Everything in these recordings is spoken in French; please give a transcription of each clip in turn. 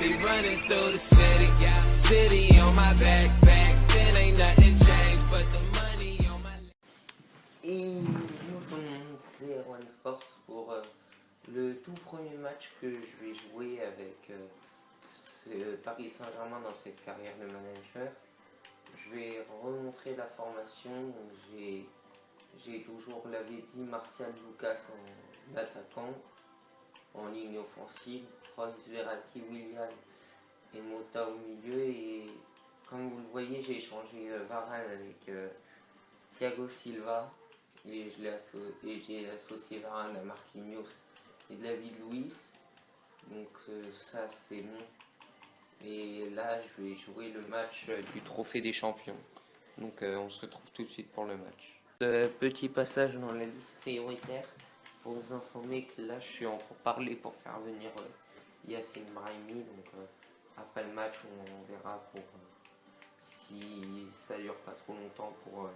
be running through the city. City on my backpack, then ain't nothing changed but the money on my. Et bonjour tout le monde, c'est Erwan Sports pour le tout premier match que je vais jouer avec Paris Saint-Germain dans cette carrière de manager. Je vais remontrer la formation. J'ai toujours l'avait dit Martial Lucas en attaquant, en ligne offensive, Royce Verratti, Willian et Mota au milieu. Et comme vous le voyez, j'ai échangé Varane avec Thiago Silva. Et j'ai associé Varane à Marquinhos et David Luiz. Donc ça c'est bon. Et là je vais jouer le match du trophée des champions. Donc on se retrouve tout de suite pour le match. Petit passage dans la liste prioritaire pour vous informer que là je suis en pourparlers pour faire venir Yacine Brahimi. Donc après le match on verra pour si ça dure pas trop longtemps pour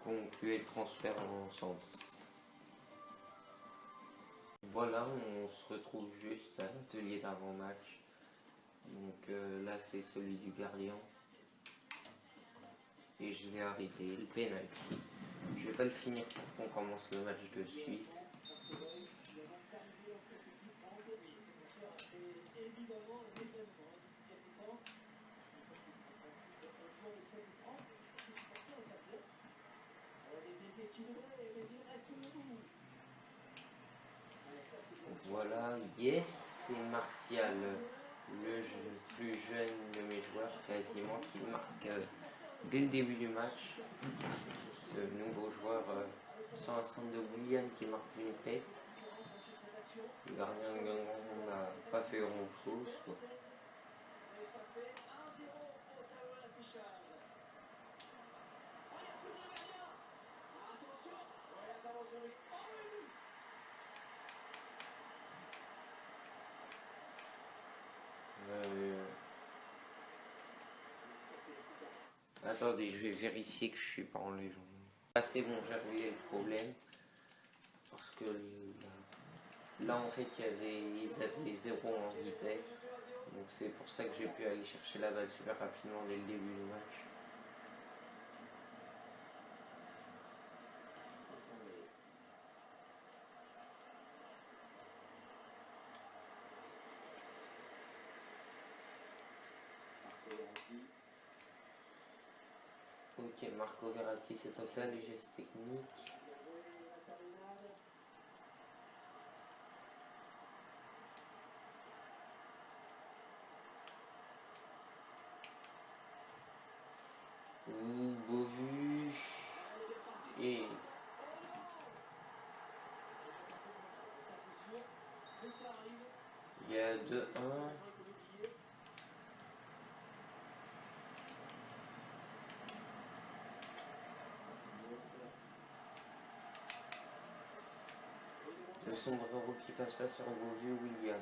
conclure le transfert ensemble. Voilà, on se retrouve juste à l'atelier d'avant-match. Donc là c'est celui du gardien. Et je vais arrêter le penalty. Je vais pas le finir pour qu'on commence le match de suite. Voilà, yes, c'est Martial, le plus jeune de mes joueurs quasiment, qui marque dès le début du match. Ce nouveau joueur sans un centre de Willian qui marque une tête. Le gardien de Guingamp n'a pas fait grand chose. Attendez, je vais vérifier que je suis pas en légende. Ah c'est bon, j'ai réglé le problème. Parce que là en fait ils avaient 0 en vitesse. Donc c'est pour ça que j'ai pu aller chercher la balle super rapidement dès le début du match. Ok, Marco Verratti, c'est pas ça les gestes techniques. Beau vu. Et il y a 2-1. Le sombrero qui passe pas sur vos vieux William.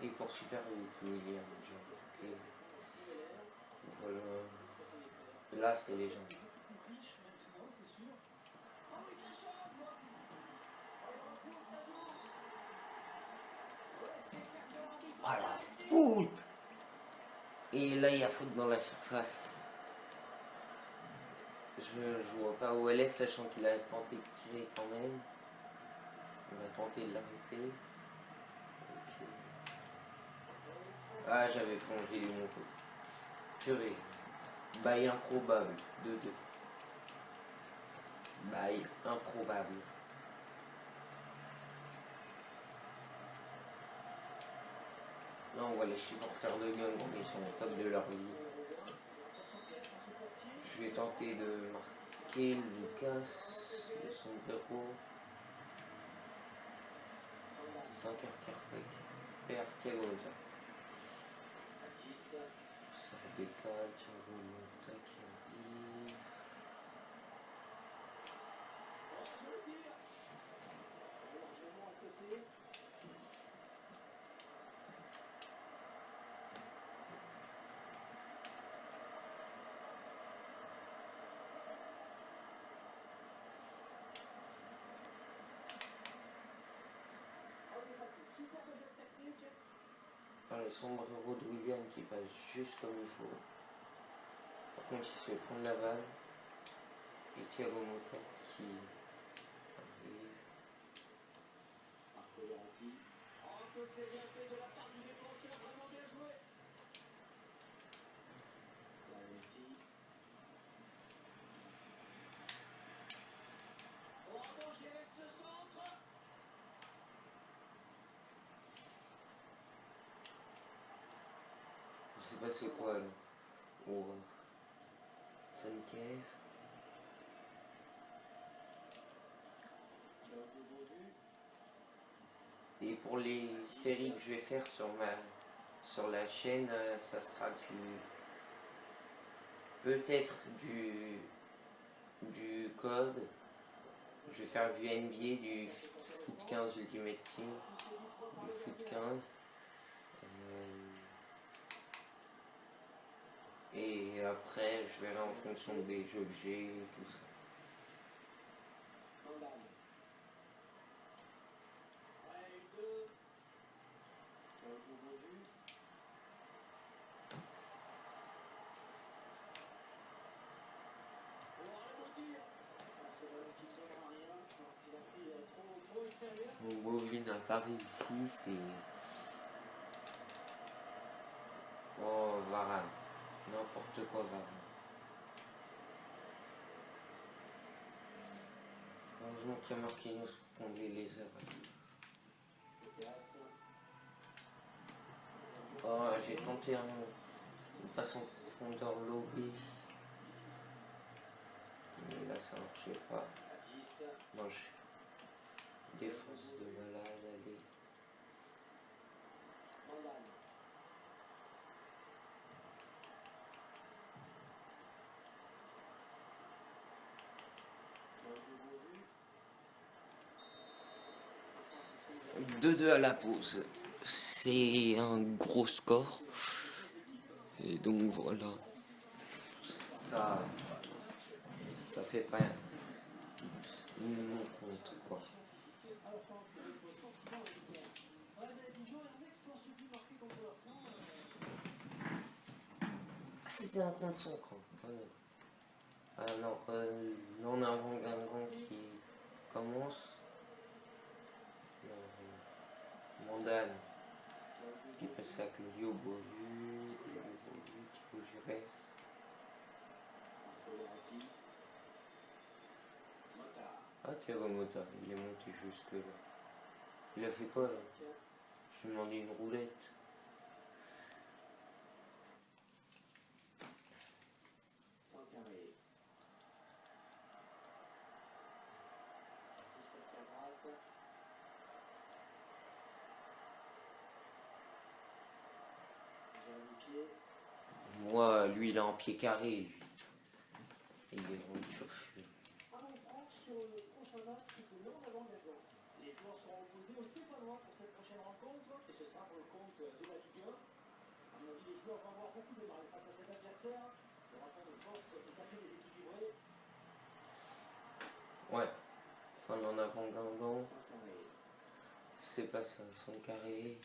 Et pour super vite William. Okay. Voilà. Là c'est les gens. Voilà, foot. Et là il y a faute dans la surface. Je vois pas où elle est, sachant qu'il a tenté de tirer quand même. Il a tenté de l'arrêter. Okay. Ah, j'avais plongé mon coup. Purée. Bail improbable. 2-2. Bail improbable. Là, on voit les supporters de Guingamp, ils sont au top de leur vie. Je vais tenter de marquer Lucas, le sombrero. 5 heures Carpec. Père Thiago Mota. Ça décale, Thiago Mota qui arrive. sombrero de Willian qui passe juste comme il faut. Par contre, il se fait prendre la balle. Et Thiago Motta qui arrive. Marco Verratti. Oh, que c'est bien fait de la part du défenseur, vraiment bien joué. Là, Messi. Oh, danger avec ce centre. Je sais pas c'est quoi là. Oh, Sanker. Et pour les séries que je vais faire sur la chaîne, ça sera peut-être du code. Je vais faire du NBA, du Foot 15 Ultimate Team, du Foot 15. Et après, je verrai en fonction des jeux que j'ai et tout ça. Mon bovine à Paris ici, c'est... Oh, Varane. N'importe quoi, Varane. Heureusement qu'il y a Marquinhos pour combler les heures. Oh, j'ai tenté une passe en profondeur lobby. Mais là, ça marchait pas. Non, défense de malade, allez. « 2-2 à la pause. C'est un gros score. Et donc voilà. Ça fait pas une compte quoi. C'était un compte 50. Ah non, là on a un Guingamp qui commence. Mandane qui passe à Claudio Bovu, Thibaut Giresse. Ah, Thiago Motta, il est monté jusque là. Il a fait quoi là? Je lui ai demandé une roulette. Moi, lui, il a un pied carré. Et il est dans le turfu. Sur le prochain match de l'Orient-Gagnant. Les joueurs seront opposés aux Stéphanois pour cette prochaine rencontre et ce sera pour le compte de la Ligue 1. À mon avis, les joueurs vont avoir beaucoup de mal face à cet adversaire. Le rapport de force est assez déséquilibré. Ouais. Fin en avant Guingamp. C'est pas ça, son carré.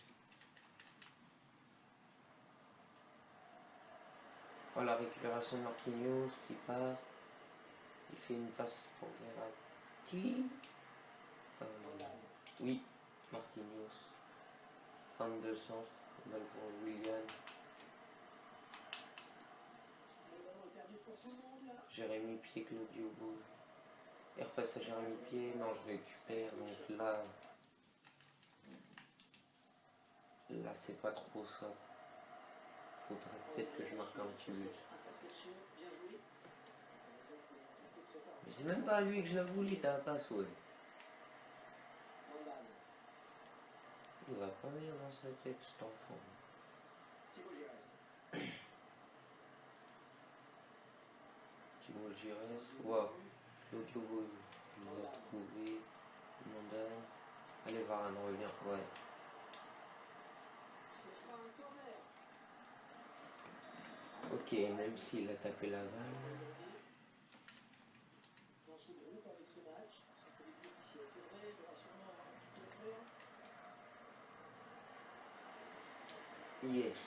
Oh, la récupération de Marquinhos qui part. Il fait une passe pour Verratti. Oui, Marquinhos. Fin de centre. Balle pour Willian. Jérémy Pied, Claudio Beau. Et repasse à Jérémy Pied. Non, je récupère. Donc là. Là, c'est pas trop ça. Faudrait peut-être que je marque un petit but. Mais c'est même pas à lui que je la voulais, ta passe, ouais. Il va pas venir dans sa tête, cet enfant. Thibaut Giresse, waouh. Claudio Beau, il l'a trouvé. Mandane. Allez, Varane, revenir, ouais. Ok, même s'il a tapé la balle. Dans ce groupe avec ce match, ça c'est les officiels, c'est vrai, il y aura sûrement un petit peu de Yes.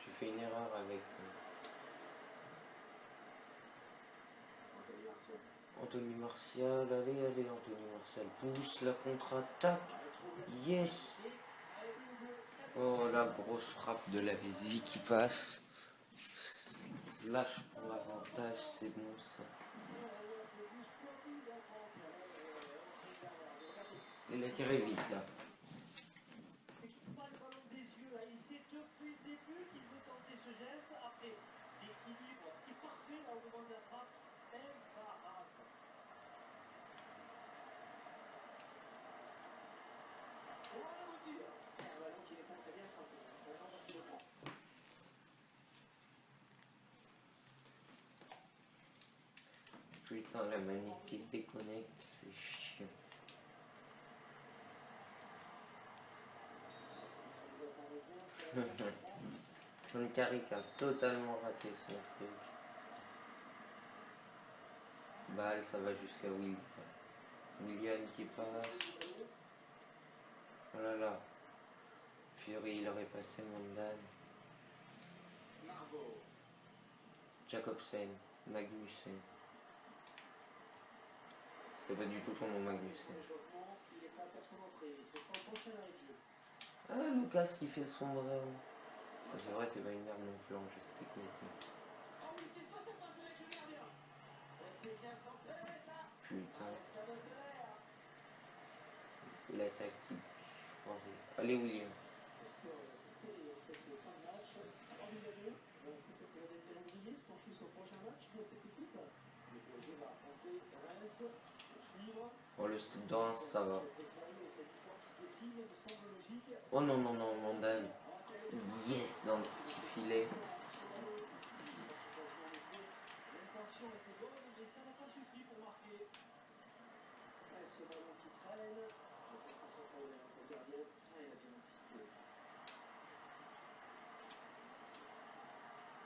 J'ai fait une erreur avec Anthony Martial. Allez, allez, Anthony Martial. Pousse la contre-attaque. Yes. Oh, la grosse frappe de la Vézi qui passe. Lâche pour l'avantage, c'est bon ça. Il a tiré vite là. Il pas le ballon des yeux, là. Il sait depuis le début qu'il veut tenter ce geste. Après, l'équilibre est parfait là au moment de la frappe. Imparable. Voilà, vous dire. Un ballon qui n'est pas très bien frappé. Vraiment parce qu'il le prend. Putain, la manette qui se déconnecte, c'est chiant. Sankaric a totalement raté son truc. Balle, ça va jusqu'à Will. Willian qui passe. Oh là là. Fury, il aurait passé Mondan. Jacobsen. Magnussen. C'est pas du tout son nom, Magnussen. Il est prêt à faire son entrée. Il faut le prochain arrêt de jeu. Ah, Lucas, il fait le sombrero. Ah, c'est vrai, c'est pas une merde non plus en geste technique. Ah oui, c'est pas ça passe avec le gardien. C'est bien centré, ça. Putain, Ça donne de l'air. la tactique. Allez, William. Est-ce que c'est cette fin de match envisagée? Peut-être que le calendrier se penche sur le prochain match de cette équipe. Le PSG va affronter Reims pour suivre. Oh, le Stade de Reims, ça va. Très sérieux et cette victoire qui se dessine me semble logique. Oh non, non, non, Mondan. Yes, dans le petit filet. L'intention était bonne, mais ça n'a pas suffi pour marquer. Ce ballon qui traîne, ce sera son problème pour le gardien. Il a bien anticipé.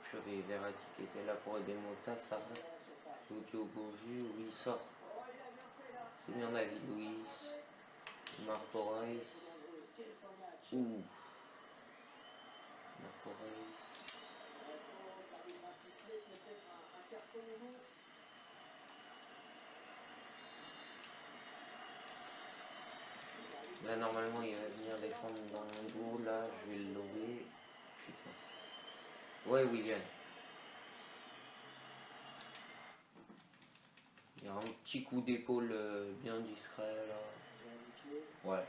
Fury, Verratti qui était là pour aider Mota, ça va. Claudio Bourvu, oui, il sort. C'est bien David Luiz. Marco Reus. Ouh. Marco Reus. Là, normalement, il va venir défendre dans mon dos. Là, je vais le lober. Putain. Ouais, William. Il y a un petit coup d'épaule bien discret là. Ouais.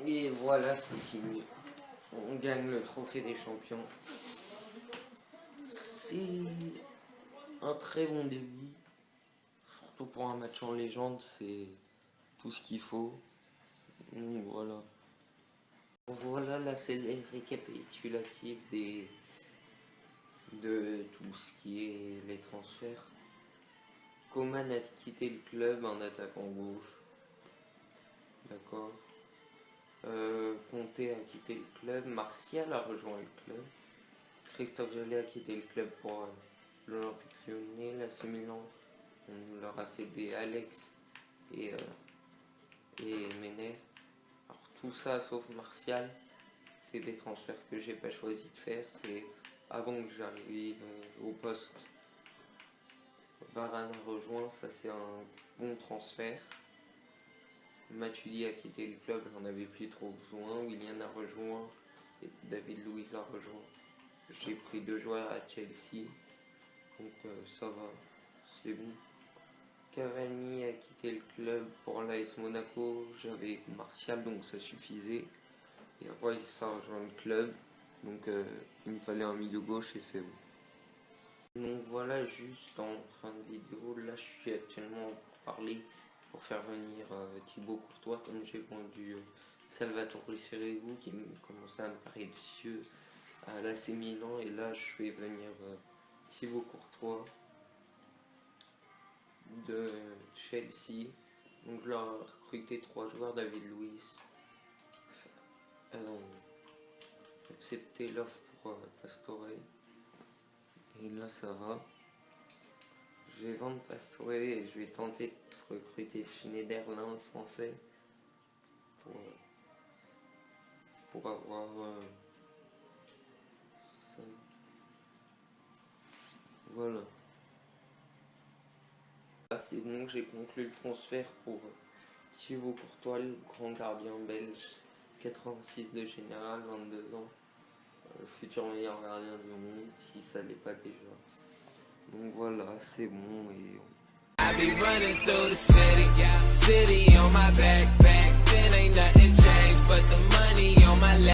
Et voilà, c'est fini. On gagne le trophée des champions. C'est un très bon début. Surtout pour un match en légende, c'est tout ce qu'il faut. Donc voilà. Voilà, là c'est les récapitulatifs de tout ce qui est les transferts. Coman a quitté le club en attaquant gauche. D'accord. Conte a quitté le club. Martial a rejoint le club. Christophe Jallet a quitté le club pour l'Olympique Lyonnais. L'AC Milan, on leur a cédé Alex et Menez. Alors tout ça sauf Martial, c'est des transferts que j'ai pas choisi de faire. C'est avant que j'arrive au poste. Varane a rejoint, ça c'est un bon transfert. Matuidi a quitté le club, j'en avais plus trop besoin. Willian a rejoint et David Luiz a rejoint. J'ai pris 2 joueurs à Chelsea, donc ça va, c'est bon. Cavani a quitté le club pour l'AS Monaco, j'avais Martial donc ça suffisait. Et après ça a rejoint le club, donc il me fallait un milieu gauche et c'est bon. Donc voilà, juste en fin de vidéo, là je suis actuellement pour parler, pour faire venir Thibaut Courtois, comme j'ai vendu Salvatore Sirigu qui commençait à me paraître vieux à l'AC Milan, et là je fais venir Thibaut Courtois de Chelsea. Donc je leur ai recruté 3 joueurs, David Luiz. Accepté l'offre pour Pastore. Et là ça va. Je vais vendre Pastore et je vais tenter de recruter Schneiderlin, le français, pour avoir ça. Voilà. Là c'est bon, j'ai conclu le transfert pour Thibaut Courtois, le grand gardien belge, 86 de général, 22 ans, futur meilleur gardien du monde, si ça l'est pas déjà. Donc voilà, c'est bon et I be running through the city on my back, then ain't nothing changed but the money on my lap.